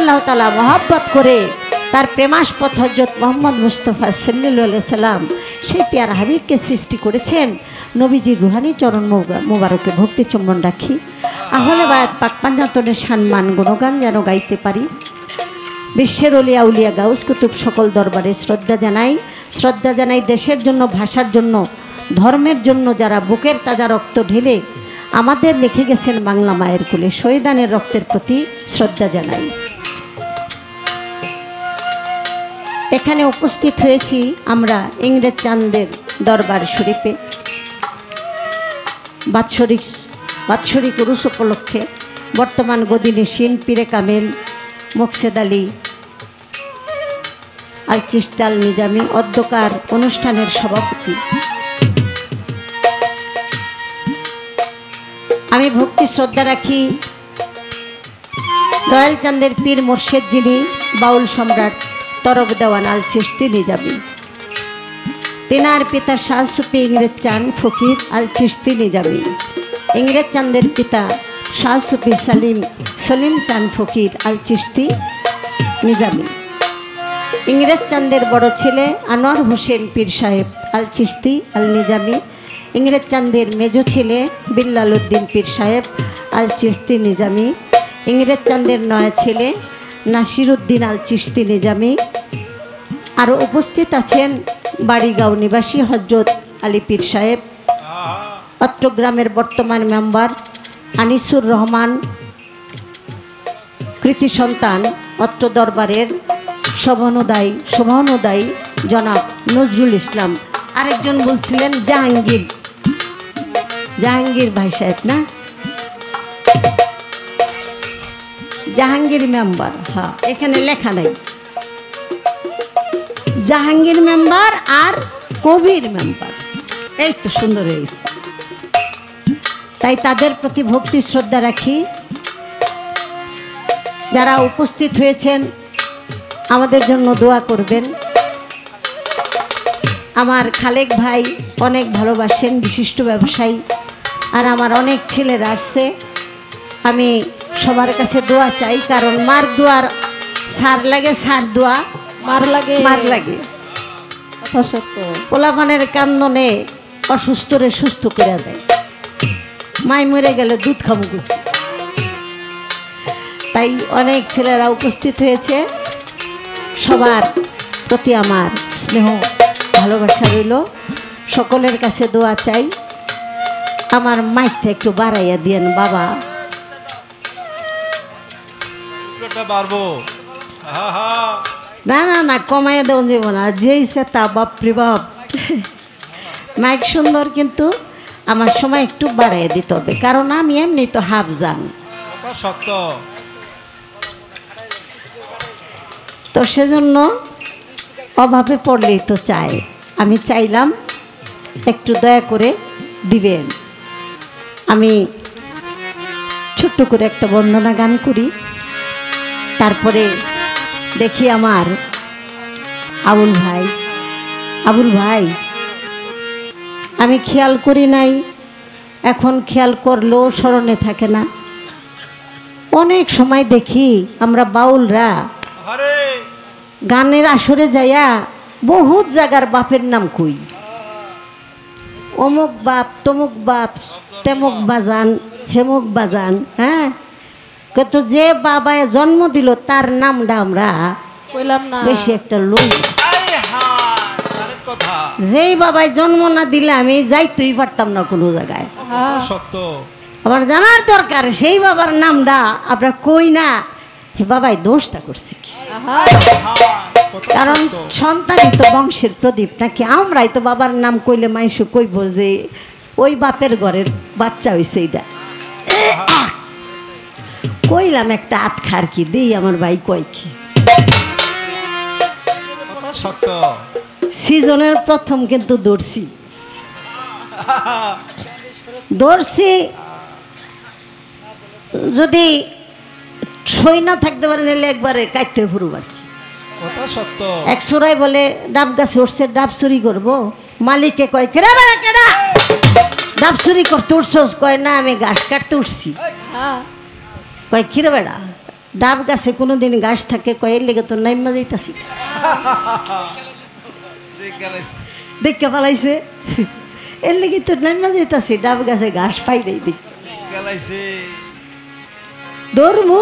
আল্লাহ তাআলা মহব্বত করে তার প্রেমাস্পদ হযরত মুহাম্মদ মুস্তাফা সাল্লাল্লাহু আলাইহি সাল্লাম সেই প্যারা হাবিবকে সৃষ্টি করেছেন। নবীজির রুহানি চরণ মোবারকে ভক্তি চুম্বন রাখি। আহলে বায়াত পাক পাঞ্জাতনের সম্মান গুণগান যেন গাইতে পারি। বিশ্বের অলিয়া উলিয়া গাউস কুতুব সকল দরবারে শ্রদ্ধা জানাই দেশের জন্য, ভাষার জন্য, ধর্মের জন্য যারা বুকের তাজা রক্ত ঢেলে আমাদের লিখে গেছেন বাংলা মায়ের কোলে, শহীদানের রক্তের প্রতি শ্রদ্ধা জানাই। এখানে উপস্থিত হয়েছি আমরা ইংরেজ চাঁদের দরবার শরীফে বাৎসরিক উরুস উপলক্ষে বর্তমান গদিনিসীন পীরে কামেল মোকসেদ আলী আল চিশতি আল নিজামী অধ্যকার অনুষ্ঠানের সভাপতি। আমি ভক্তি শ্রদ্ধা রাখি দয়াল চাঁদের পীর মোর্শেদ যিনি বাউল সম্রাট তরফ দেওয়ান আল চিশতি নিজামী, তেনার পিতা শাহ সুফি ইংরেজ চাঁদ ফকির আল চিশতি নিজামী, ইংরেজ চাঁদের পিতা শাহ সুফি সলিম চাঁদ ফকির আল চিশতি নিজামী, ইংরেজ চাঁদের বড় ছেলে আনোয়ার হোসেন পীর সাহেব আল চিশতি আল নিজামী, ইংরেজ চাঁদের মেজ ছেলে বিল্লাল উদ্দিন পীর সাহেব আল চিশতি নিজামী, ইংরেজ চাঁদের নয়া ছেলে নাসির উদ্দিন আল চিশতি নিজামী। আরও উপস্থিত আছেন বাড়িগাঁও নিবাসী হজরত আলী পীর সাহেব, চট্টগ্রামের বর্তমান মেম্বার আনিসুর রহমান, কৃতি সন্তান অত্র দরবারের শোভানুদায়ী জনাব নজরুল ইসলাম, আরেকজন বলছিলেন জাহাঙ্গীর ভাই সাহেব না, জাহাঙ্গীর মেম্বার। হ্যাঁ, এখানে লেখা নাই জাহাঙ্গীর মেম্বার আর কবির মেম্বার, এই তো সুন্দর হয়েছে। তাই তাদের প্রতি ভক্তি শ্রদ্ধা রাখি। যারা উপস্থিত হয়েছেন আমাদের জন্য দোয়া করবেন। আমার খালেক ভাই অনেক ভালোবাসেন, বিশিষ্ট ব্যবসায়ী, আর আমার অনেক ছেলেরা আসছে। আমি সবার কাছে দোয়া চাই, কারণ মার দোয়ার সার লাগে, সার দোয়া মার লাগে। পোলাপানের কান্দনে অসুস্থরে সুস্থ করে দেয়, মাই মরে গেলে দুধ খাবো। তাই অনেক ছেলেরা উপস্থিত হয়েছে, সবার প্রতি আমার স্নেহ ভালোবাসা রইল। সকলের কাছে দোয়া চাই। আমার মাইকটা একটু বাড়াইয়া দিয়েন বাবা। না কমাইয়া দেওয়া যাব না, যেই সে তা বাপরে বাপ। মাইক সুন্দর, কিন্তু আমার সময় একটু বাড়াইয়া দিতে হবে, কারণ আমি এমনি তো হাফ জান। তো সেজন্য অভাবে পড়লেই তো চাই, আমি চাইলাম একটু দয়া করে দিবেন। আমি ছোট্ট করে একটা বন্দনা গান করি, তারপরে দেখি আমার আবুল ভাই আমি খেয়াল করি নাই, এখন খেয়াল করলেও স্মরণে থাকে না। অনেক সময় দেখি আমরা বাউলরা গানের আসরে যাইয়া বহুত জায়গার বাপের নাম কই, অমুক বাপ তমুক বাপ তেমুক বাজান হেমুক বাজান। হ্যাঁ, কিন্তু যে বাবায় জন্ম দিল তার নামটা আমরা কইলাম না, বেশি একটা লই। যেই বাবায় জন্ম না দিলে আমি যাইতেই পারতাম না কোনো জায়গায়। আমার জানার দরকার সেই বাবার নামটা আমরা কই না, বাবাই দোষটা করছি কি? কারণ সন্তানই তো বংশের প্রদীপ নাকি? আমরাই তো বাবার নাম কইলে মানুষ কইব যে ওই বাপের ঘরের বাচ্চা হইছে। এইটা কইলাম একটা আত খার কি দেই, আমার ভাই কয় কি সিজনের প্রথম কিন্তু দৌড়ছি যদি সই না থাকতে পারে নিলে একবারে কাটতে ফুরুব আর কি। এক চোরাই বলে ডাব গাছে উঠছে, ডাব চুরি করবো। মালিককে কয় কেডা বেড়া কেডা ডাব চুরি করতে উঠছস? কয় না আমি ঘাস কাটতে উঠছি। কয় কিরে বেড়া ডাব গাছে কোনোদিন গাছ থাকে কয়ের লেগে তো নাইমা যাইতাছি দেখে পালাইছে এর লেগে তো নাইমা যাইতাছি ডাব গাছে ঘাস পাই নাই দেখ ধরবো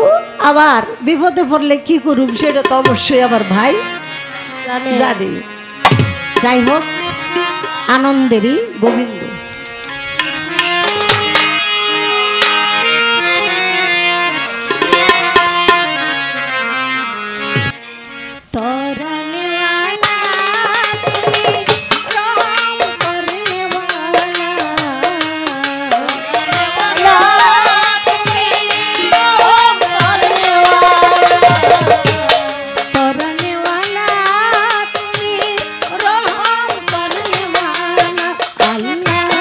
আবার বিপদে পড়লে কি করুম সেটা তো অবশ্যই আমার ভাই জানে। যাই হোক আনন্দেরই গোবিন্দ। Allah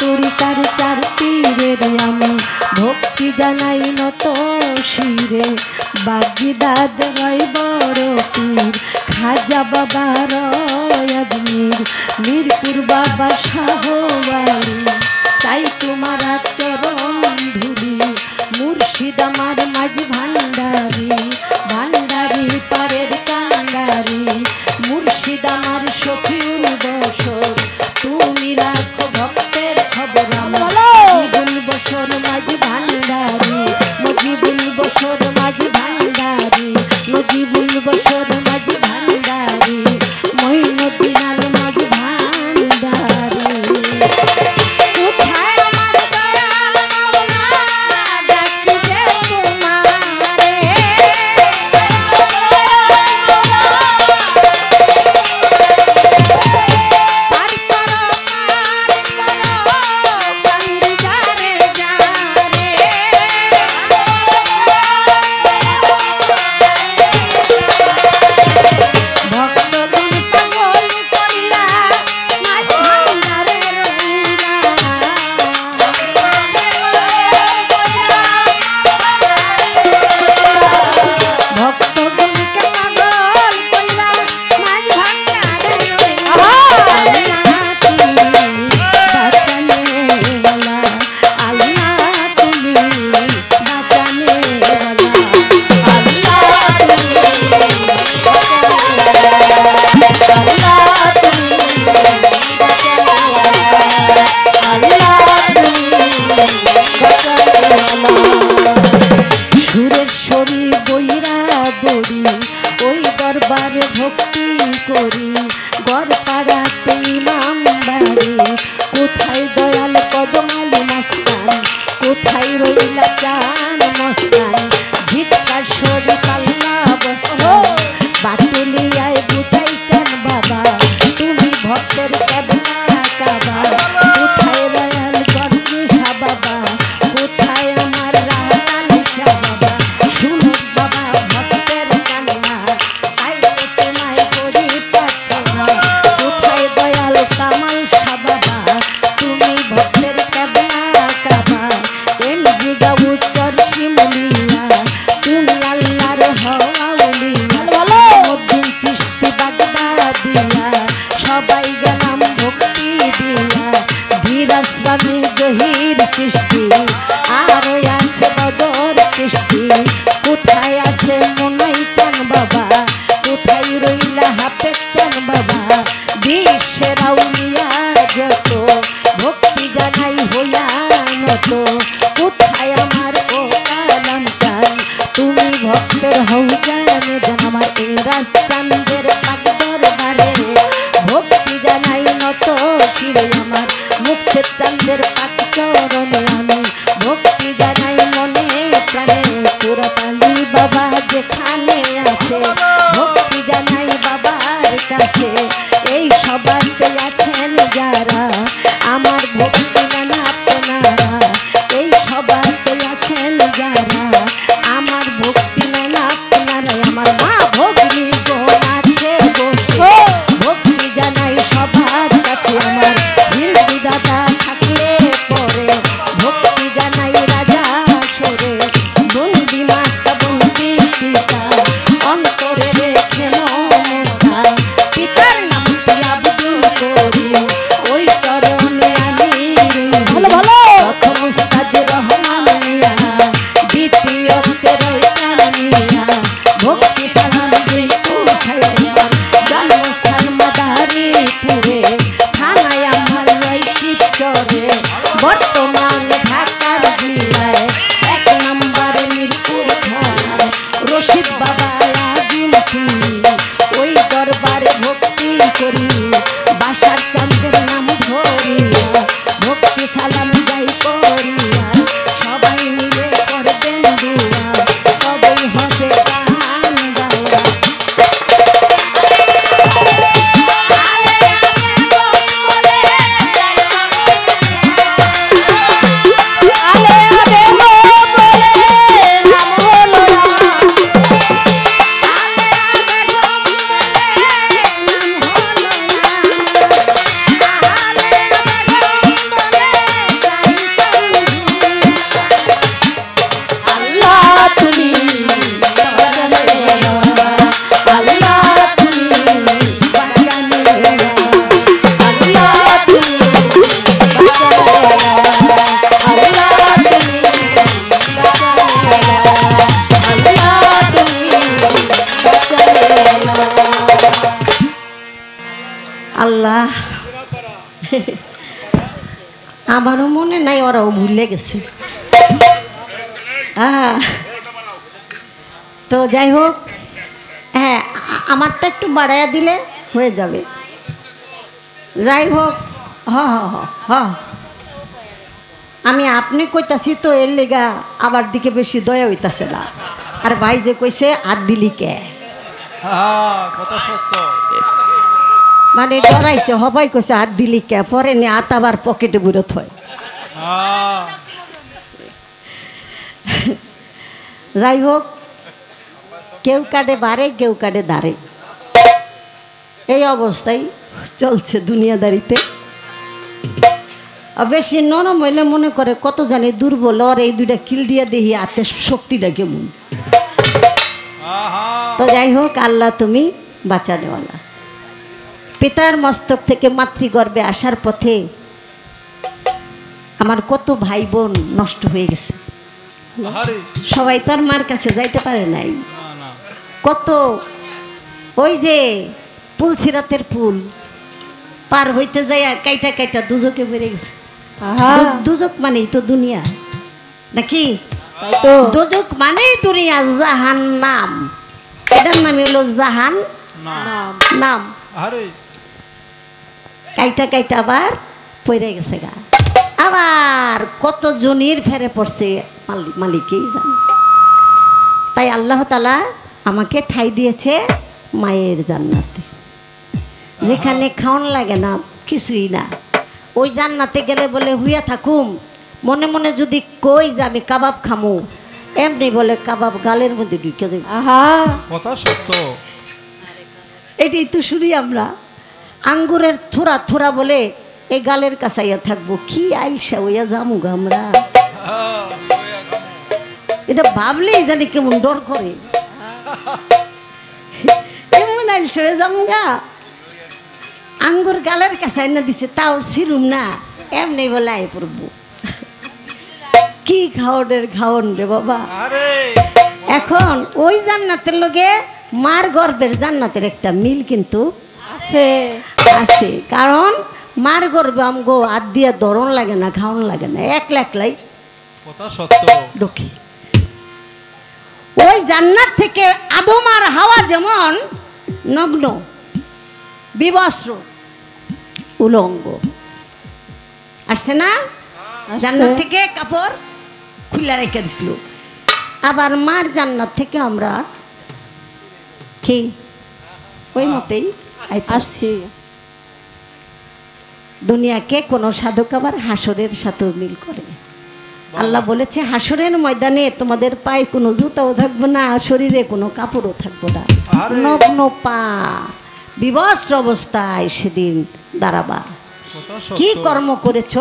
তরিকার চার পীরের আমি ভক্তি জানাই নত শিরে। বাগদাদ রয় বড় পীর খাজা বাবা রয় আজমির, মিরপুর বাবা শাহওয়ালি চাই তোমার চরণ ধুলি। মুর্শিদ আমার মাঝ ভান্ডারি, ভান্ডারি পারের কান্ডারি। মুর্শিদ আমার শফিউল বসর, তুমি রাখো ভক্তের খবর। মজিবুল বসর মাঝ ভান্ডারি, মজিবুল বসর মাঝ ভান্ডারি, মজিবুল বসর মাঝ ভান্ডারি, মঈনুদ্দিন আল মাঝ ভান্ডারি। সুরেশ্বরী বইরা বড়ি ওই দরবারে ভক্তি করি। গড়পাড়াতে ইমাম বাড়ি, কোথায় দয়াল কদমাল মস্তান, কোথায় রইলা চান মস্তান। ঝিটকা সরি পাল্লা বস্তান, বাটুলিয়ায় বুঝাই চান বাবা, তুমি ভক্তের কেবলা কাবা। কোথায় দয়াল গর্জি শাহ বাবা, কোথায় আমার রাহান শাহ বাবা। শুনো বাবা ভক্তের কান্না, তাই তো তোমায় করি প্রার্থনা। কোথায় দয়াল কামাল শাহ বাবা, তুমি ভক্তের কেবলা কাবা। এমজি গাউস চরশি মুলিয়া, তুমি আল্লাহর হওয়াউলিয়া। মদ্দিন চিশতি বাগদাদিয়া, সবাই গেলাম ভক্তি দিয়া। ধীরাজ স্বামী জহির সৃষ্টি, আরো আছে বদর সৃষ্টি। কোথায় আছে মনাই চান বাবা, কোথায় রইলা হাফেজ চান বাবা। বিশ্বের আউলিয়া যত ভক্তি জানাই হইয়া নত। কোথায় আমার ও কালাম চান, তুমি ভক্তের হও জানে জান। আমার ইংরাজ চান্দের পাক দরবারে ভক্তি জানাই নত শিরে। আমার মুর্শিদ চান্দের পাক চরণে আমি ভক্তি জানাই মনে প্রাণে। পুরপালি বাবা যেখানে আছে ভক্তি জানাই বাবার কাছে। এই সবাইতে আছেন যারা আমার ভক্তি জানা আপনারা। এই সবাইতে আছেন যারা আমার ভক্তি জানা আপনারা। আমার মা ভক্তি বোন আছে বসে, ভক্তি জানাই সবার কাছে। আমার হিন্দু দাদা থাকলে পরে ভক্তি জানাই রাজা সরে। বন্দি মাতা বন্দি পিতা, অন্তরে রেখে মমতা। পিতার নামটি আব্দুল করিম, ওই চরণে আমি প্রথম উস্তাদ রহমান মিয়া, দ্বিতীয়তে রইচান মিয়া। ভক্তি সালাম দিই পৌঁছাইয়ার, জন্মস্থান মাদারীপুরে, থানায় আমার রয় শিবচরে। বর্তমান ঢাকার জেলায় 1 নম্বরে মিরপুর থানায়। রশিদ বাবা আজিমপুরি, ওই দরবারে ভক্তি করি। বাসার চাঁদের নাম ধরিয়া ভক্তি সালাম যাই করিয়া। সবাই মিলে করবেন দুয়া, তবেই হবে গান গাওয়া। আল্লাহ আমারও মনে নাই, ওরাও ভুলে গেছে। তো যাই হোক, হ্যাঁ আমারটা একটু বাড়াইয়া দিলে হয়ে যাবে। যাই হোক, হ হ হ আমি আপনি কইতাছি তো, এর লেগা আমার দিকে বেশি দয়া হইতাছে না। আর ভাই যে কইছে আর দিলি কে, মানে ডরাইছে, হবাই কইছে আর দিলি কে, পরে নি হাত আবার পকেটে বুড়ত হয়। যাই হোক, কেউ কাটে বাড়ে, কেউ কাটে দাঁড়ে, এই অবস্থায় চলছে দুনিয়াদারিতে। বেশি নরম হইলে মনে করে কত জানি দুর্বল, আর এই দুইটা কিল দিয়া দেখি হাতে শক্তিটা কেমন। তো যাই হোক, আল্লাহ তুমি বাঁচানেওয়ালা। পিতার মস্তক থেকে মাতৃগর্ভে আসার পথে আমার কত ভাই বোন নষ্ট হয়ে গেছে। সবাই তো আর মার কাছে যাইতে পারে নাই। কত ওই যে পুলসিরাতের পুল পার হইতে যায় কাইটা কাইটা দুজকে বেড়ে গেছে। দুজক মানেই তো দুনিয়া নাকি? দুজক মানেই দুনিয়া, জাহান নাম। এটার নাম হলো জাহান নাম। কাইটা কাইটা আবার পড়ে গেছে গা, আবার কত জনের ফেরে পড়ছে মালিকই জানে। তাই আল্লাহ তাআলা আমাকে ঠাই দিয়েছে মায়ের জান্নাতে, যেখানে খাওয়ান লাগে না, কিছুই না। ওই জান্নাতে গেলে বলে হুইয়া থাকুম, মনে মনে যদি কই যে আমি কাবাব খামু, এমনি বলে কাবাব গালের মধ্যে ঢুকে দেবে। কথা সত্য, এটাই তো শুনি আমরা। আঙ্গুরের থোড়া থোড়া বলে এই গালের কাছাইয়া থাকবো, কি আইসা হইয়া যামু আমরা। এটা ভাবলেই জানি কেমন ডর করে, কেমন আইসা হয়ে যামু গা। আঙ্গুর গালের কাছে না দিছে, তাও ছিলুম না, এমনি বলে আয় পড়বো। কি খাওয়ানের খাওয়ান রে বাবা। এখন ওই জান্নাতের লগে মার গর্বের জান্নাতের একটা মিল কিন্তু আছে আছে, কারণ মার গর্বে আমগো হাত দিয়া ধরন লাগে না, খাওয়ান লাগে না, একলা একলাই ঢুকে। ওই জান্নাত থেকে আদম আর হাওয়া যেমন নগ্ন বিবস্ত্র উলঙ্গ আসছে না, জান্নাত থেকে কাপড় খুলে রেখে দিছিল। আবার মার জান্নাত থেকে আমরা কি ওই মতেই আসছি। দুনিয়াকে কোন সাধক আবার হাসরের সাথে মিল করে। আল্লাহ বলেছে হাসরের ময়দানে তোমাদের পায়ে কোনো জুতাও থাকবে না, শরীরে কোনো কাপড়ও থাকবে না, নগ্ন পা বিবস্ত্র অবস্থায় সেদিন দাঁড়াবা। কি কর্ম করেছ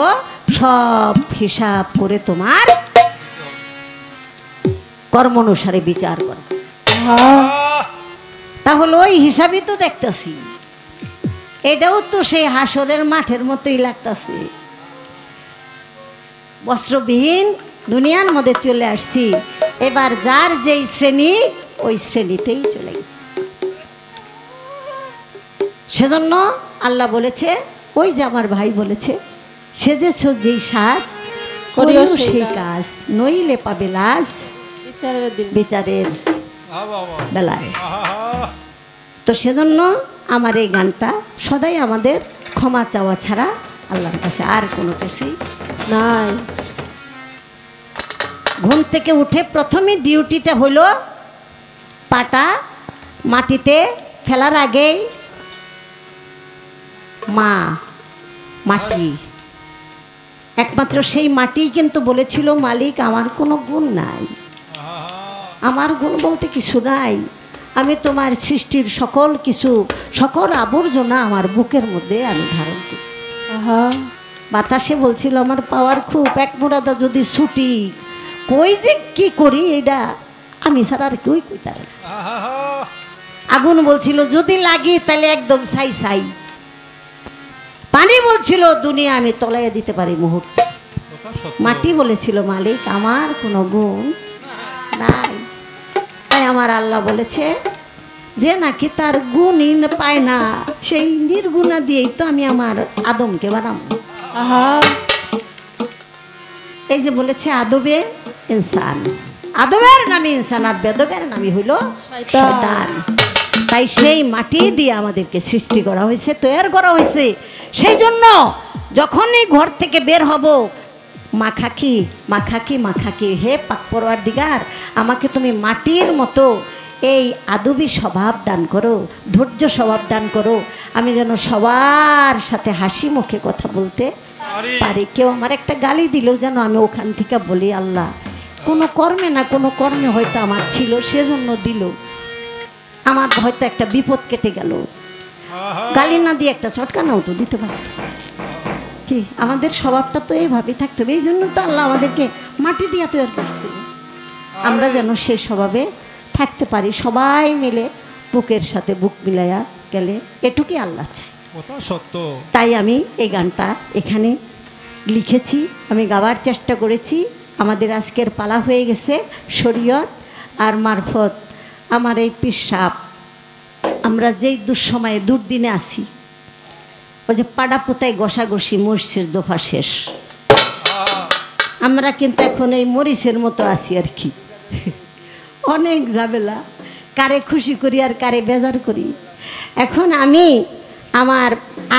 সব হিসাব করে তোমার কর্ম অনুসারে বিচার করো। তাহলে ওই হিসাবই তো দেখতেছি, এটাও তো সেই হাসরের মাঠের মতোই লাগতেছে। বস্ত্রবিহীন দুনিয়ার মধ্যে চলে আসছি, এবার যার যেই শ্রেণী ওই শ্রেণীতেই চলে গেছে। সেজন্য আল্লাহ বলেছে, ওই যে আমার ভাই বলেছে, সেজেছ যেই শ্বাস করিও সেই কাজ, নইলে পাবে লাজ বিচারের বেলায়। তো সেজন্য আমার এই গানটা সদাই আমাদের ক্ষমা চাওয়া ছাড়া আল্লাহর কাছে আর কোনো কিছুই নাই। ঘুম থেকে উঠে প্রথমে ডিউটিটা হলো পাটা মাটিতে ফেলার আগেই মা মাটি, একমাত্র সেই মাটি কিন্তু বলেছিল মালিক আমার কোনো গুণ নাই, আমার গুণ বলতে কিছু নাই, আমি তোমার সৃষ্টির সকল কিছু সকল আবর্জনা আমার বুকের মধ্যে আমি ধারণ করি। বাতাসে বলছিল আমার পাওয়ার খুব, এক মোড়াদা যদি ছুটি কই যে কি করি এটা আমি ছাড়া আর কেউই কইতে পারে। আগুন বলছিল যদি লাগি তাহলে একদম ছাই ছাই। পানি বলছিল দুনিয়া আমি তলাইয়া দিতে পারি মুহূর্তে। মাটি বলেছিল মালিক আমার কোনো গুণ নাই। তাই আমার আল্লাহ বলেছে যে নাকি তার গুণই পায় না, সেই নির্গুণা দিয়েই তো আমি আমার আদমকে বানাবো। আহা, এই যে বলেছে আদবে ইনসান, আদবের নামে ইনসান আর বেদবের নামই হইল শয়তান। তাই সেই মাটি দিয়ে আমাদেরকে সৃষ্টি করা হয়েছে, তৈরি করা হয়েছে। সেই জন্য যখনই ঘর থেকে বের হব, মাখাকি মাখাকি মাখাকি, হে পাক পরওয়ারদিগার, আমাকে তুমি মাটির মতো এই আদবি স্বভাব দান করো, ধৈর্য স্বভাব দান করো, আমি যেন সবার সাথে হাসি মুখে কথা বলতে পারি। কেউ আমার একটা গালি দিলেও যেন আমি ওখান থেকে বলি, আল্লাহ কোনো কর্মে না কোনো কর্মে হয়তো আমার ছিল, সেজন্য দিল, আমার হয়তো একটা বিপদ কেটে গেল, গালি না দিয়ে একটা চটকানাও তো দিতে পারত। কি আমাদের স্বভাবটা তো এইভাবেই থাকতে হবে। এই জন্য তো আল্লাহ আমাদেরকে মাটি দিয়ে তৈরি করছে, আমরা যেন সেই স্বভাবে থাকতে পারি, সবাই মিলে বুকের সাথে বুক মিলাইয়া গেলে, এটুকুই আল্লাহ চাই। সত্য। তাই আমি এই গানটা এখানে লিখেছি, আমি গাওয়ার চেষ্টা করেছি। আমাদের আজকের পালা হয়ে গেছে শরীয়ত আর মারফত। আমার এই পীর সাহেব, আমরা যেই দুঃসময়ে দুর্দিনে আসি, ওই যে পাড়া পোতায় ঘষাঘষি মরিচের দফা শেষ, আমরা কিন্তু এখন এই মরিচের মতো আছি আর কি। অনেক ঝামেলা, কারে খুশি করি আর কারে বেজার করি। এখন আমি আমার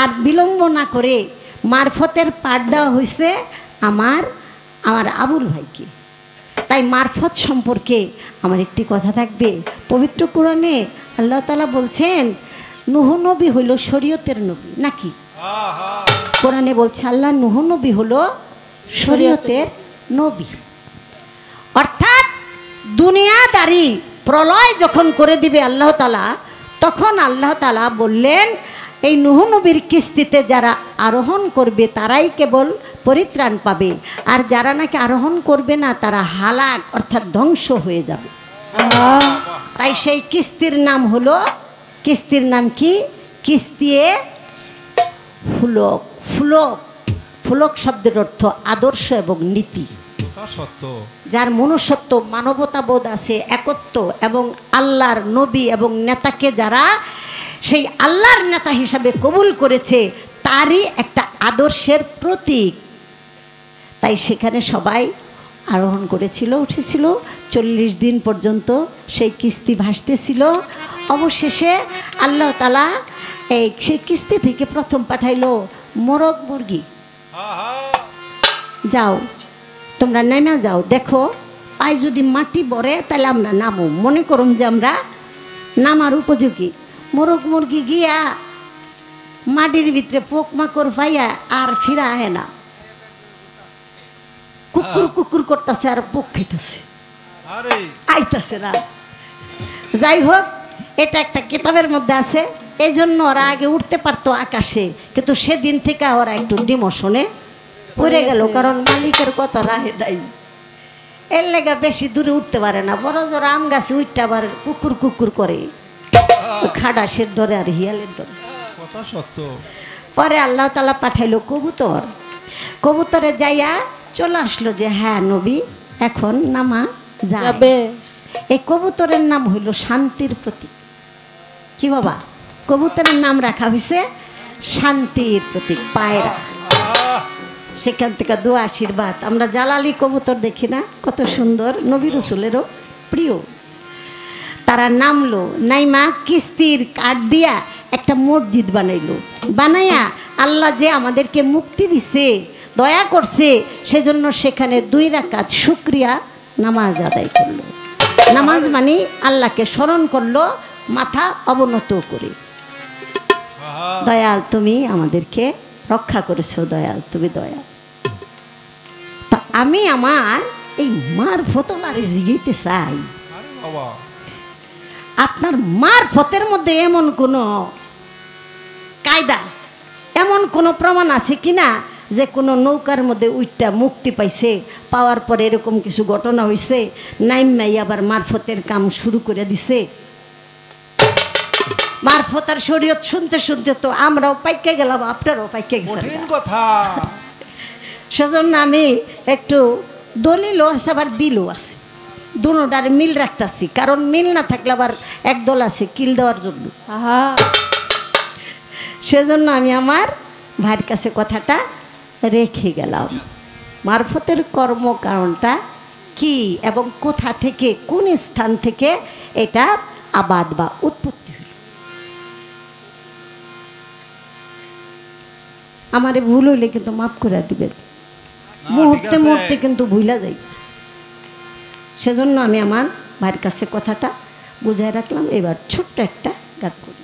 আর বিলম্ব না করে মারফতের পাঠ দেওয়া হয়েছে আমার আবুল ভাইকে। তাই মারফত সম্পর্কে আমার একটি কথা থাকবে। পবিত্র কোরআনে আল্লাহ তাআলা বলছেন নূহ নবী হইল শরীয়তের নবী, নাকি? কোরআনে বলছে আল্লাহ নূহ নবী হলো শরীয়তের নবী। অর্থাৎ দুনিয়াদারি প্রলয় যখন করে দিবে আল্লাহ তাআলা, তখন আল্লাহ তাআলা বললেন এই নূহ নবীর কিস্তিতে যারা আরোহণ করবে তারাই কেবল পরিত্রাণ পাবে, আর যারা নাকি আরোহণ করবে না তারা হালাক অর্থাৎ ধ্বংস হয়ে যাবে। তাই সেই কিস্তির নাম হলো, কিস্তির নাম কি? কিস্তিয়ে ফুলক। ফুলক, ফুলক শব্দের অর্থ আদর্শ এবং নীতি। যার মনুষ্যত্ব মানবতাবোধ আছে, একত্ব এবং আল্লাহর নবী এবং নেতাকে যারা সেই আল্লাহর নেতা হিসাবে কবুল করেছে, তারই একটা আদর্শের প্রতীক। তাই সেখানে সবাই আরোহণ করেছিল, উঠেছিল, 40 দিন পর্যন্ত সেই কিস্তি ভাসতেছিল। অবশেষে আল্লাহ তাআলা এই সেই কিস্তি থেকে প্রথম পাঠাইলো মোরগ মুরগি, যাও তোমরা নেমে যাও, দেখো পায়ে যদি মাটি ভরে তাহলে আমরা নামো, মনে করুন যে আমরা নামার উপযোগী। মোরগ মুরগি গিয়া মাটির ভিতরে পোকমাকড় পাইয়া আর ফিরা আহে না, কুকুর কুকুর করতেছে আর পোক খাইতেছে, আইতাছে না। যাই হোক, এটা একটা কিতাবের মধ্যে আছে। এই জন্য ওরা আগে উঠতে পারতো আকাশে, কিন্তু সেদিন থেকে ওরা একটু ডিমোশনে পড়ে গেল, কারণ মালিকের কথা রাহে নাই। এর লেগে বেশি দূরে উঠতে পারে না। বড় জোর আম গাছে উঠতে আবার কুকুর কুকুর করে, খাডাসের ডরে আর হিয়ালের ডরে। পরে আল্লাহ তাআলা পাঠাইলো কবুতর। কবুতরে যাইয়া চলে আসলো যে হ্যাঁ নবী এখন নামা যাবে। এই কবুতরের নাম হইল শান্তির প্রতীক। কি বাবা? কবুতরের নাম রাখা হয়েছে শান্তির প্রতীক, পায়রা। সেখান থেকে দোয়া আশীর্বাদ। আমরা জালালি কবুতর দেখি না, কত সুন্দর, নবী রাসূলেরও প্রিয়। তারা নামলো, নাইমা কিস্তির কাঠ দিয়া একটা মসজিদ বানাইলো। বানাইয়া আল্লাহ যে আমাদেরকে মুক্তি দিছে, দয়া করছে, সেজন্য সেখানে 2 রাকাত শুকরিয়া নামাজ আদায় করলো। নামাজ মানে আল্লাহকে স্মরণ করলো মাথা অবনত করে। দয়াল তুমি আমাদেরকে রক্ষা করেছো, দয়াল তুমি দয়াল। তা আমি আমার এই মারফতলারে জিগাইতে চাই, আপনার মারফতের মধ্যে এমন কোনো কায়দা, এমন কোনো প্রমাণ আছে কিনা যে কোনো নৌকার মধ্যে উইটটা মুক্তি পাইছে, পাওয়ার পরে এরকম কিছু ঘটনা হয়েছে, নাইমাই আবার মারফতের কাম শুরু করে দিছে। মারফত আর শরীয়ত শুনতে শুনতে তো আমরাও পাইকে গেলাম, আপনারাও পাইকে গেছেন। সেজন্য আমি একটু দলিলও আছে আবার বিলও আছে। দুনোটার মিল রাখতেছি, কারণ মিল না থাকলে আবার একদল আছে কিল দেওয়ার জন্য। সেজন্য আমি আমার ভাইয়ের কাছে কথাটা রেখে গেলাম। মারফতের কর্ম কারণটা কি এবং কোথা থেকে, কোন স্থান থেকে এটা আবাদ বা উৎপত্তি হল। আমারে ভুল হইলে কিন্তু মাফ করে দিবেন, মুহূর্তে মুহূর্তে কিন্তু ভুলা যাই। সেজন্য আমি আমার ভাইয়ের কাছে কথাটা বুঝাই রাখলাম। এবার ছোট্ট একটা গান করি।